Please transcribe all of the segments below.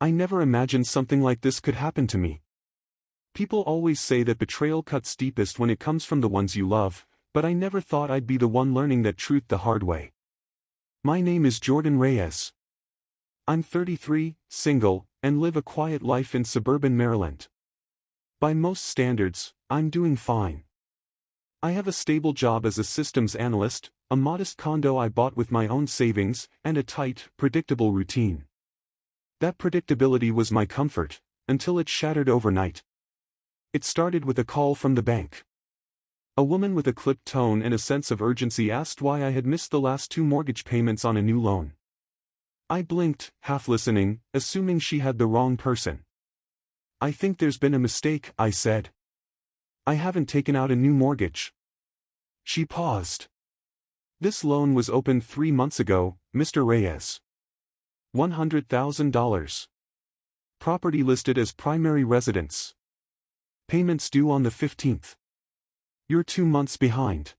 I never imagined something like this could happen to me. People always say that betrayal cuts deepest when it comes from the ones you love, but I never thought I'd be the one learning that truth the hard way. My name is Jordan Reyes. I'm 33, single, and live a quiet life in suburban Maryland. By most standards, I'm doing fine. I have a stable job as a systems analyst, a modest condo I bought with my own savings, and a tight, predictable routine. That predictability was my comfort, until it shattered overnight. It started with a call from the bank. A woman with a clipped tone and a sense of urgency asked why I had missed the last 2 mortgage payments on a new loan. I blinked, half listening, assuming she had the wrong person. "I think there's been a mistake," I said. "I haven't taken out a new mortgage." She paused. "This loan was opened 3 months ago, Mr. Reyes. $100,000. Property listed as primary residence. Payments due on the 15th. You're 2 months behind."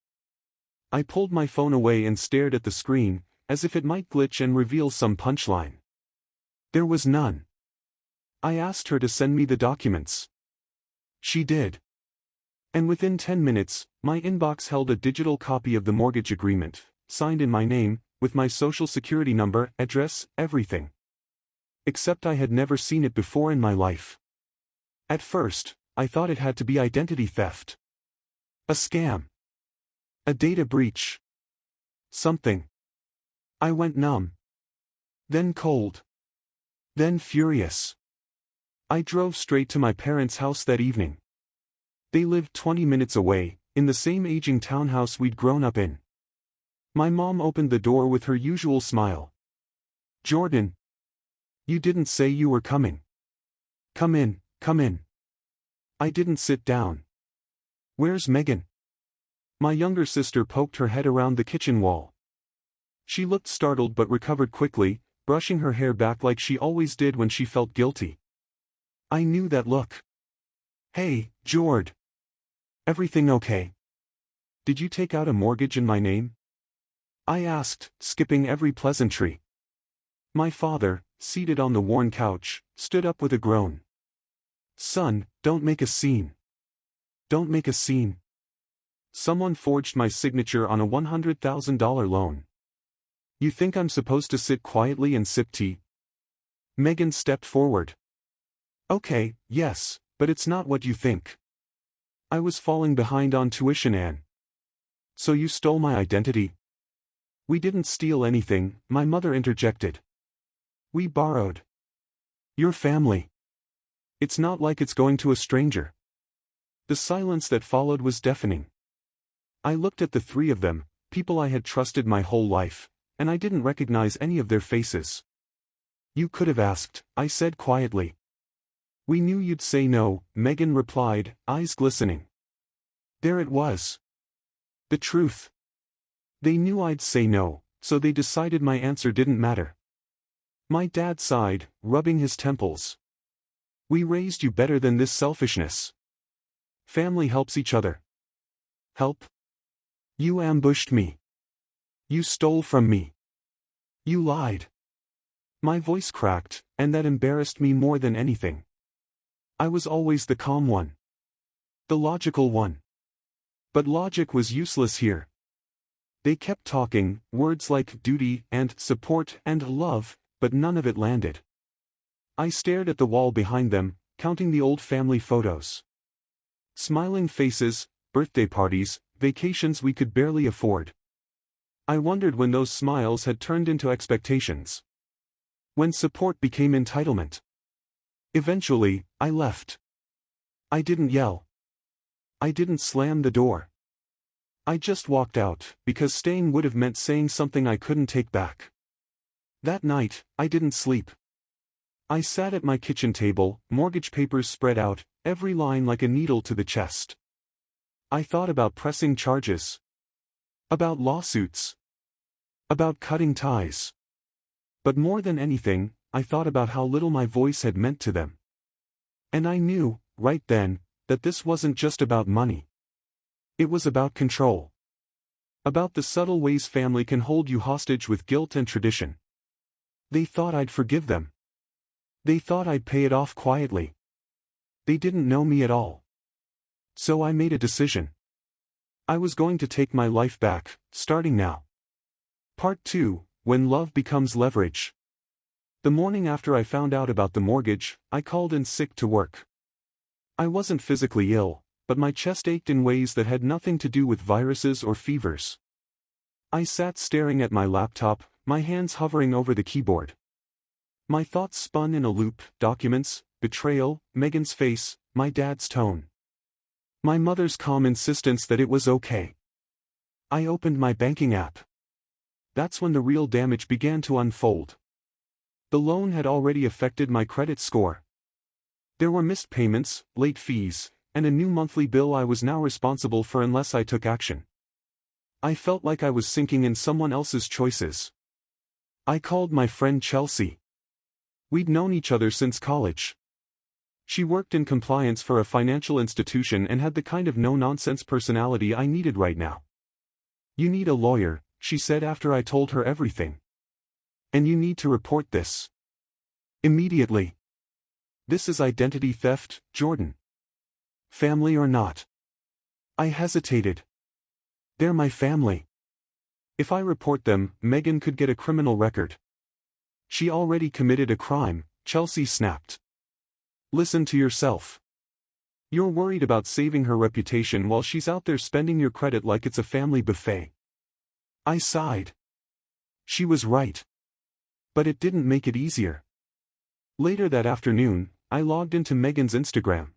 I pulled my phone away and stared at the screen, as if it might glitch and reveal some punchline. There was none. I asked her to send me the documents. She did. And within 10 minutes, my inbox held a digital copy of the mortgage agreement, signed in my name, with my social security number, address, everything. Except I had never seen it before in my life. At first, I thought it had to be identity theft. A scam. A data breach. Something. I went numb. Then cold. Then furious. I drove straight to my parents' house that evening. They lived 20 minutes away, in the same aging townhouse we'd grown up in. My mom opened the door with her usual smile. "Jordan. You didn't say you were coming. Come in, come in." I didn't sit down. "Where's Megan?" My younger sister poked her head around the kitchen wall. She looked startled but recovered quickly, brushing her hair back like she always did when she felt guilty. I knew that look. "Hey, Jord. Everything okay? Did you take out a mortgage in my name?" I asked, skipping every pleasantry. My father, seated on the worn couch, stood up with a groan. "Son, don't make a scene. Don't make a scene. Someone forged my signature on a $100,000 loan. You think I'm supposed to sit quietly and sip tea?" Megan stepped forward. "Okay, yes, but it's not what you think. I was falling behind on tuition, Ann. So you stole my identity?" "We didn't steal anything," my mother interjected. "We borrowed. Your family. It's not like it's going to a stranger." The silence that followed was deafening. I looked at the 3 of them, people I had trusted my whole life, and I didn't recognize any of their faces. "You could have asked," I said quietly. "We knew you'd say no," Megan replied, eyes glistening. There it was. The truth. They knew I'd say no, so they decided my answer didn't matter. My dad sighed, rubbing his temples. "We raised you better than this selfishness. Family helps each other." "Help? You ambushed me. You stole from me. You lied." My voice cracked, and that embarrassed me more than anything. I was always the calm one. The logical one. But logic was useless here. They kept talking, words like duty and support and love, but none of it landed. I stared at the wall behind them, counting the old family photos. Smiling faces, birthday parties, vacations we could barely afford. I wondered when those smiles had turned into expectations. When support became entitlement. Eventually, I left. I didn't yell. I didn't slam the door. I just walked out, because staying would have meant saying something I couldn't take back. That night, I didn't sleep. I sat at my kitchen table, mortgage papers spread out, every line like a needle to the chest. I thought about pressing charges. About lawsuits. About cutting ties. But more than anything, I thought about how little my voice had meant to them. And I knew, right then, that this wasn't just about money. It was about control. About the subtle ways family can hold you hostage with guilt and tradition. They thought I'd forgive them. They thought I'd pay it off quietly. They didn't know me at all. So I made a decision. I was going to take my life back, starting now. Part 2, When Love Becomes Leverage. The morning after I found out about the mortgage, I called in sick to work. I wasn't physically ill, but my chest ached in ways that had nothing to do with viruses or fevers. I sat staring at my laptop, my hands hovering over the keyboard. My thoughts spun in a loop: documents, betrayal, Megan's face, my dad's tone. My mother's calm insistence that it was okay. I opened my banking app. That's when the real damage began to unfold. The loan had already affected my credit score. There were missed payments, late fees, and a new monthly bill I was now responsible for unless I took action. I felt like I was sinking in someone else's choices. I called my friend Chelsea. We'd known each other since college. She worked in compliance for a financial institution and had the kind of no-nonsense personality I needed right now. "You need a lawyer," she said after I told her everything. "And you need to report this. Immediately. This is identity theft, Jordan. Family or not." I hesitated. "They're my family. If I report them, Megan could get a criminal record." "She already committed a crime," Chelsea snapped. "Listen to yourself. You're worried about saving her reputation while she's out there spending your credit like it's a family buffet." I sighed. She was right. But it didn't make it easier. Later that afternoon, I logged into Megan's Instagram.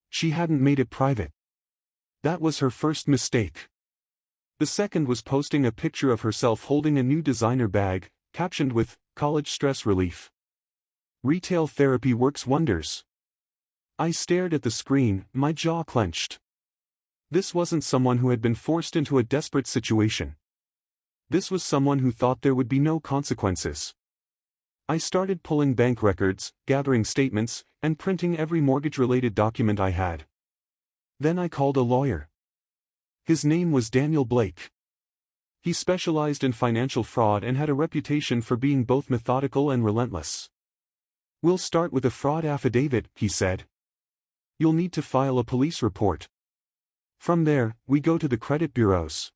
She hadn't made it private. That was her first mistake. The second was posting a picture of herself holding a new designer bag, captioned with, "College stress relief. Retail therapy works wonders." I stared at the screen, my jaw clenched. This wasn't someone who had been forced into a desperate situation. This was someone who thought there would be no consequences. I started pulling bank records, gathering statements, and printing every mortgage-related document I had. Then I called a lawyer. His name was Daniel Blake. He specialized in financial fraud and had a reputation for being both methodical and relentless. "We'll start with a fraud affidavit," he said. "You'll need to file a police report. From there, we go to the credit bureaus.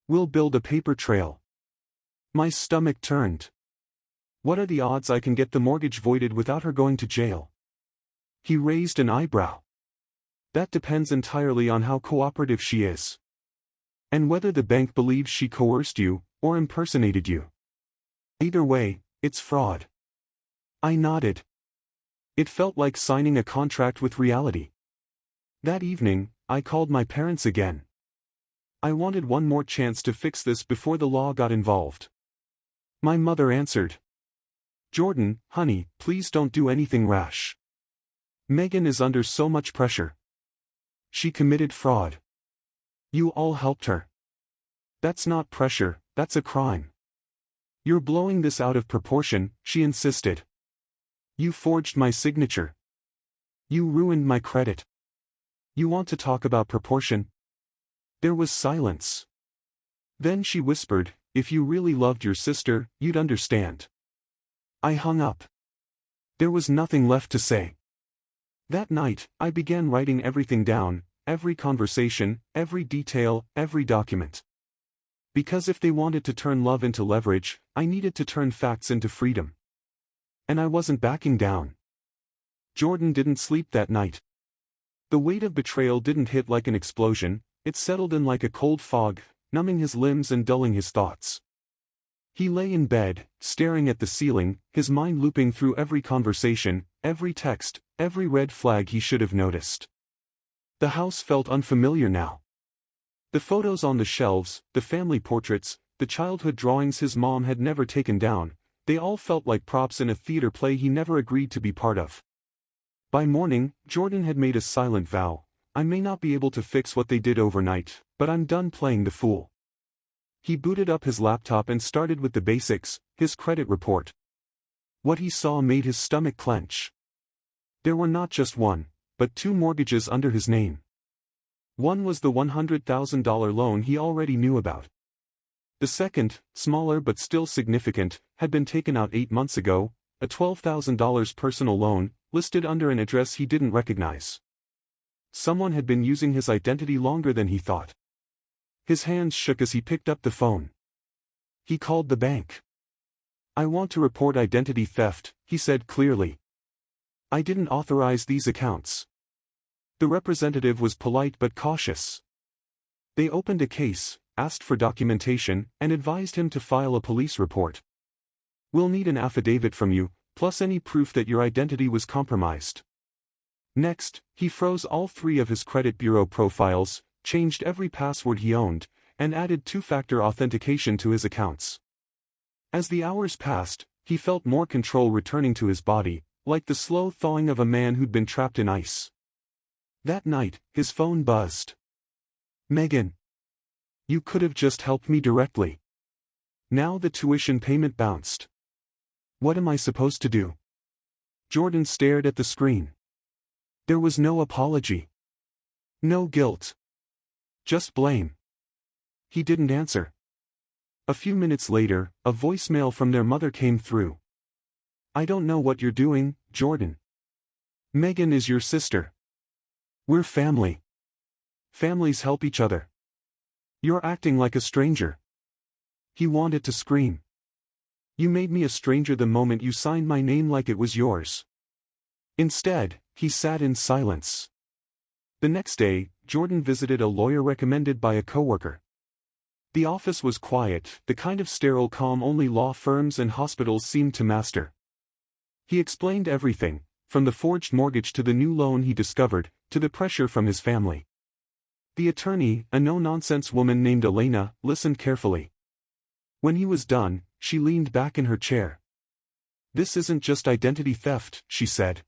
We'll build a paper trail." My stomach turned. "What are the odds I can get the mortgage voided without her going to jail?" He raised an eyebrow. "That depends entirely on how cooperative she is. And whether the bank believes she coerced you, or impersonated you. Either way, it's fraud." I nodded. It felt like signing a contract with reality. That evening, I called my parents again. I wanted one more chance to fix this before the law got involved. My mother answered. "Jordan, honey, please don't do anything rash. Megan is under so much pressure. She committed fraud. You all helped her. That's not pressure, that's a crime. You're blowing this out of proportion," she insisted. "You forged my signature. You ruined my credit. You want to talk about proportion?" There was silence. Then she whispered, "If you really loved your sister, you'd understand." I hung up. There was nothing left to say. That night, I began writing everything down, every conversation, every detail, every document. Because if they wanted to turn love into leverage, I needed to turn facts into freedom. And I wasn't backing down. Jordan didn't sleep that night. The weight of betrayal didn't hit like an explosion, it settled in like a cold fog, numbing his limbs and dulling his thoughts. He lay in bed, staring at the ceiling, his mind looping through every conversation, every text, every red flag he should have noticed. The house felt unfamiliar now. The photos on the shelves, the family portraits, the childhood drawings his mom had never taken down, they all felt like props in a theater play he never agreed to be part of. By morning, Jordan had made a silent vow: "I may not be able to fix what they did overnight, but I'm done playing the fool." He booted up his laptop and started with the basics, his credit report. What he saw made his stomach clench. There were not just one, but two mortgages under his name. One was the $100,000 loan he already knew about. The second, smaller but still significant, had been taken out 8 months ago, a $12,000 personal loan, listed under an address he didn't recognize. Someone had been using his identity longer than he thought. His hands shook as he picked up the phone. He called the bank. "I want to report identity theft," he said clearly. "I didn't authorize these accounts." The representative was polite but cautious. They opened a case, asked for documentation, and advised him to file a police report. "We'll need an affidavit from you, plus any proof that your identity was compromised." Next, he froze all 3 of his credit bureau profiles, changed every password he owned, and added two-factor authentication to his accounts. As the hours passed, he felt more control returning to his body, like the slow thawing of a man who'd been trapped in ice. That night, his phone buzzed. "Megan. You could have just helped me directly. Now the tuition payment bounced. What am I supposed to do?" Jordan stared at the screen. There was no apology. No guilt. Just blame. He didn't answer. A few minutes later, a voicemail from their mother came through. "I don't know what you're doing, Jordan. Megan is your sister. We're family. Families help each other. You're acting like a stranger." He wanted to scream. "You made me a stranger the moment you signed my name like it was yours." Instead, he sat in silence. The next day, Jordan visited a lawyer recommended by a coworker. The office was quiet, the kind of sterile calm only law firms and hospitals seemed to master. He explained everything, from the forged mortgage to the new loan he discovered, to the pressure from his family. The attorney, a no-nonsense woman named Elena, listened carefully. When he was done, she leaned back in her chair. "This isn't just identity theft," she said.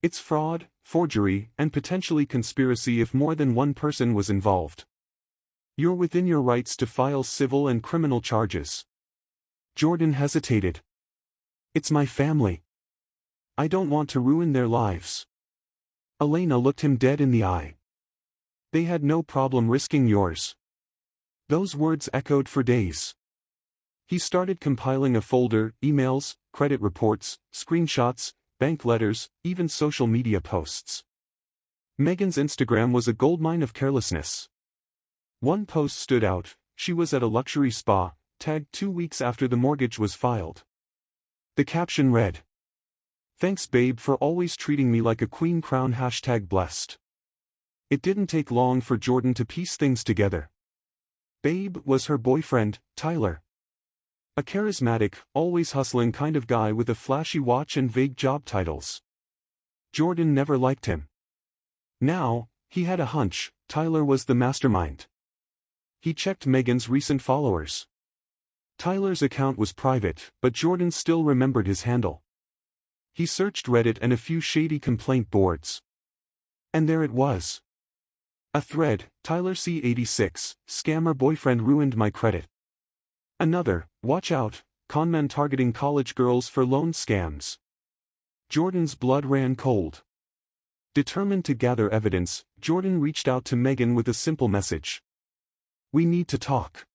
"It's fraud, forgery, and potentially conspiracy if more than one person was involved. You're within your rights to file civil and criminal charges." Jordan hesitated. "It's my family. I don't want to ruin their lives." Elena looked him dead in the eye. "They had no problem risking yours." Those words echoed for days. He started compiling a folder, emails, credit reports, screenshots, bank letters, even social media posts. Megan's Instagram was a goldmine of carelessness. One post stood out: she was at a luxury spa, tagged 2 weeks after the mortgage was filed. The caption read, "Thanks babe for always treating me like a queen crown #blessed." It didn't take long for Jordan to piece things together. Babe was her boyfriend, Tyler. A charismatic, always hustling kind of guy with a flashy watch and vague job titles. Jordan never liked him. Now, he had a hunch: Tyler was the mastermind. He checked Megan's recent followers. Tyler's account was private, but Jordan still remembered his handle. He searched Reddit and a few shady complaint boards. And there it was. A thread: Tyler C86, scammer boyfriend ruined my credit. Another: watch out, conmen targeting college girls for loan scams. Jordan's blood ran cold. Determined to gather evidence, Jordan reached out to Megan with a simple message. "We need to talk.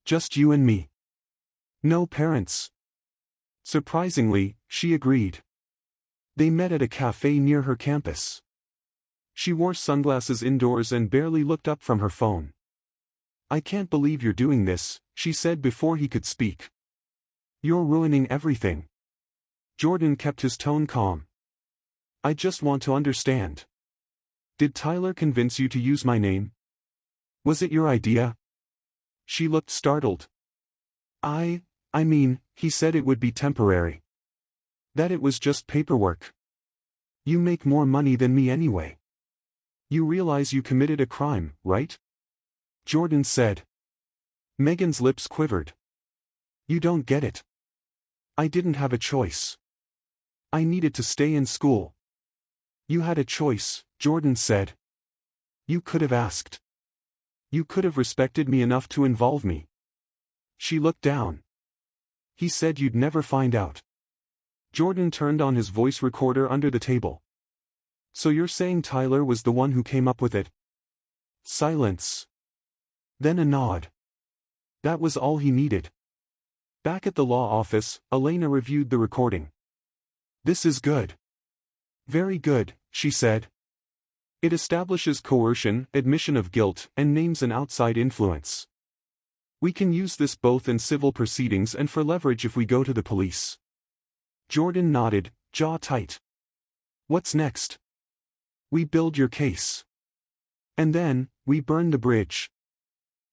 Just you and me. No parents." Surprisingly, she agreed. They met at a cafe near her campus. She wore sunglasses indoors and barely looked up from her phone. "I can't believe you're doing this," she said before he could speak. "You're ruining everything." Jordan kept his tone calm. "I just want to understand. Did Tyler convince you to use my name? Was it your idea?" She looked startled. I mean, he said it would be temporary. That it was just paperwork. You make more money than me anyway. You realize you committed a crime, right?" Jordan said. Megan's lips quivered. "You don't get it. I didn't have a choice. I needed to stay in school." "You had a choice," Jordan said. "You could have asked. You could have respected me enough to involve me." She looked down. "He said you'd never find out." Jordan turned on his voice recorder under the table. "So you're saying Tyler was the one who came up with it?" Silence. Then a nod. That was all he needed. Back at the law office, Elena reviewed the recording. "This is good. Very good," she said. "It establishes coercion, admission of guilt, and names an outside influence. We can use this both in civil proceedings and for leverage if we go to the police." Jordan nodded, jaw tight. "What's next?" "We build your case. And then, we burn the bridge."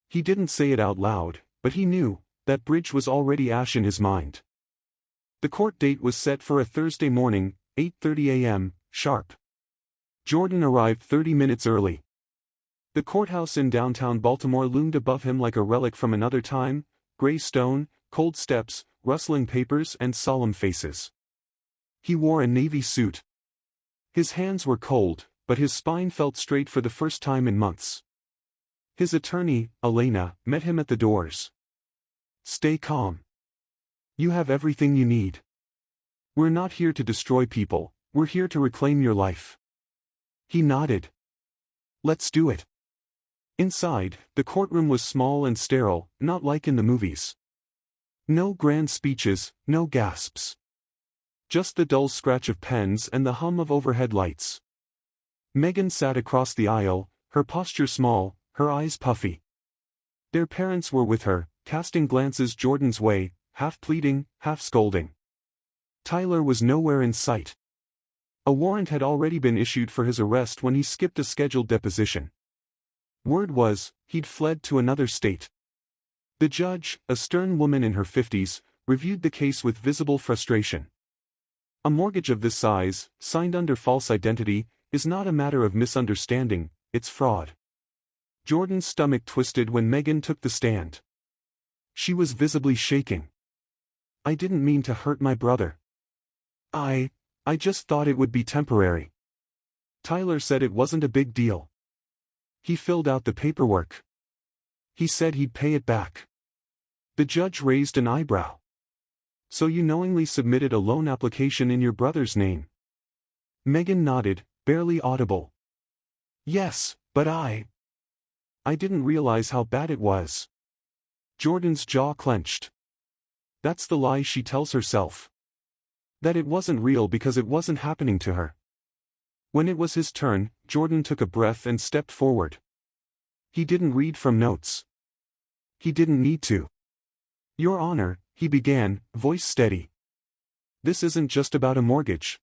He didn't say it out loud, but he knew that bridge was already ash in his mind. The court date was set for a Thursday morning, 8:30 a.m., sharp. Jordan arrived 30 minutes early. The courthouse in downtown Baltimore loomed above him like a relic from another time: gray stone, cold steps, rustling papers, and solemn faces. He wore a navy suit. His hands were cold, but his spine felt straight for the first time in months. His attorney, Elena, met him at the doors. "Stay calm. You have everything you need. We're not here to destroy people, we're here to reclaim your life." He nodded. "Let's do it." Inside, the courtroom was small and sterile, not like in the movies. No grand speeches, no gasps. Just the dull scratch of pens and the hum of overhead lights. Megan sat across the aisle, her posture small, her eyes puffy. Their parents were with her, casting glances Jordan's way, half pleading, half scolding. Tyler was nowhere in sight. A warrant had already been issued for his arrest when he skipped a scheduled deposition. Word was, he'd fled to another state. The judge, a stern woman in her 50s, reviewed the case with visible frustration. A mortgage of this size, signed under false identity, is not a matter of misunderstanding, it's fraud. Jordan's stomach twisted when Megan took the stand. She was visibly shaking. "I didn't mean to hurt my brother. I just thought it would be temporary." Tyler said it wasn't a big deal. He filled out the paperwork. He said he'd pay it back. The judge raised an eyebrow. "So you knowingly submitted a loan application in your brother's name?" Megan nodded, barely audible. "Yes, but I didn't realize how bad it was." Jordan's jaw clenched. That's the lie she tells herself. That it wasn't real because it wasn't happening to her. When it was his turn, Jordan took a breath and stepped forward. He didn't read from notes. He didn't need to. "Your Honor," he began, voice steady. "This isn't just about a mortgage.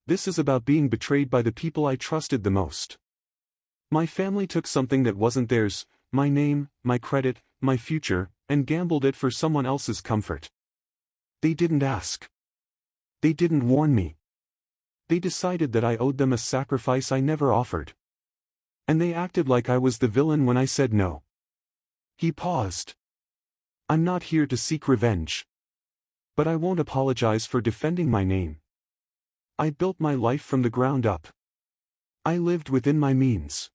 This is about being betrayed by the people I trusted the most. My family took something that wasn't theirs, my name, my credit, my future, and gambled it for someone else's comfort. They didn't ask. They didn't warn me. They decided that I owed them a sacrifice I never offered. And they acted like I was the villain when I said no." He paused. "I'm not here to seek revenge. But I won't apologize for defending my name. I built my life from the ground up. I lived within my means.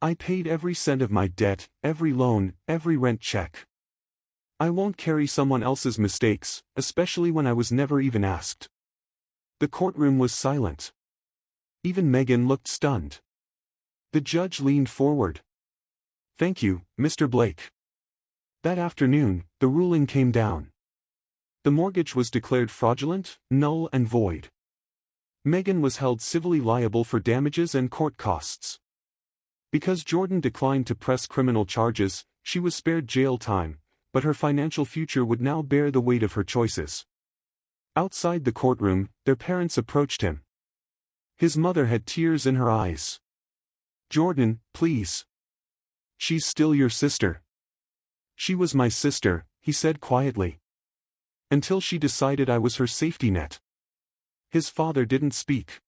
I paid every cent of my debt, every loan, every rent check. I won't carry someone else's mistakes, especially when I was never even asked." The courtroom was silent. Even Megan looked stunned. The judge leaned forward. "Thank you, Mr. Blake." That afternoon, the ruling came down. The mortgage was declared fraudulent, null and void. Megan was held civilly liable for damages and court costs. Because Jordan declined to press criminal charges, she was spared jail time, but her financial future would now bear the weight of her choices. Outside the courtroom, their parents approached him. His mother had tears in her eyes. "Jordan, please. She's still your sister." "She was my sister," he said quietly. "Until she decided I was her safety net." His father didn't speak.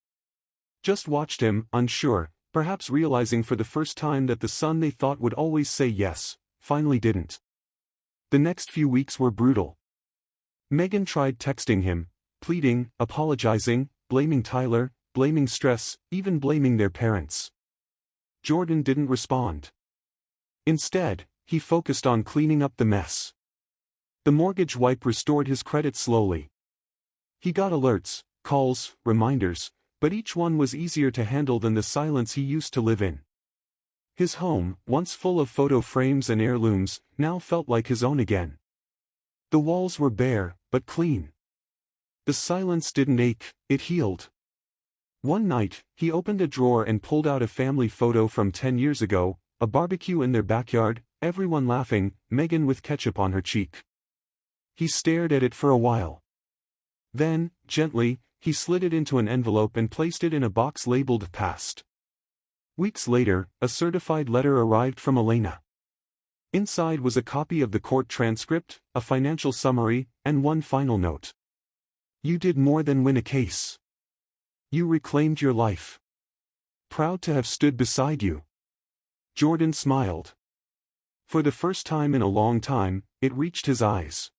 Just watched him, unsure, perhaps realizing for the first time that the son they thought would always say yes, finally didn't. The next few weeks were brutal. Megan tried texting him, pleading, apologizing, blaming Tyler, blaming stress, even blaming their parents. Jordan didn't respond. Instead, he focused on cleaning up the mess. The mortgage wipe restored his credit slowly. He got alerts, calls, reminders, but each one was easier to handle than the silence he used to live in. His home, once full of photo frames and heirlooms, now felt like his own again. The walls were bare, but clean. The silence didn't ache, it healed. One night, he opened a drawer and pulled out a family photo from 10 years ago, a barbecue in their backyard, everyone laughing, Megan with ketchup on her cheek. He stared at it for a while. Then, gently, he slid it into an envelope and placed it in a box labeled Past. Weeks later, a certified letter arrived from Elena. Inside was a copy of the court transcript, a financial summary, and one final note. You did more than win a case. You reclaimed your life. Proud to have stood beside you. Jordan smiled. For the first time in a long time, it reached his eyes.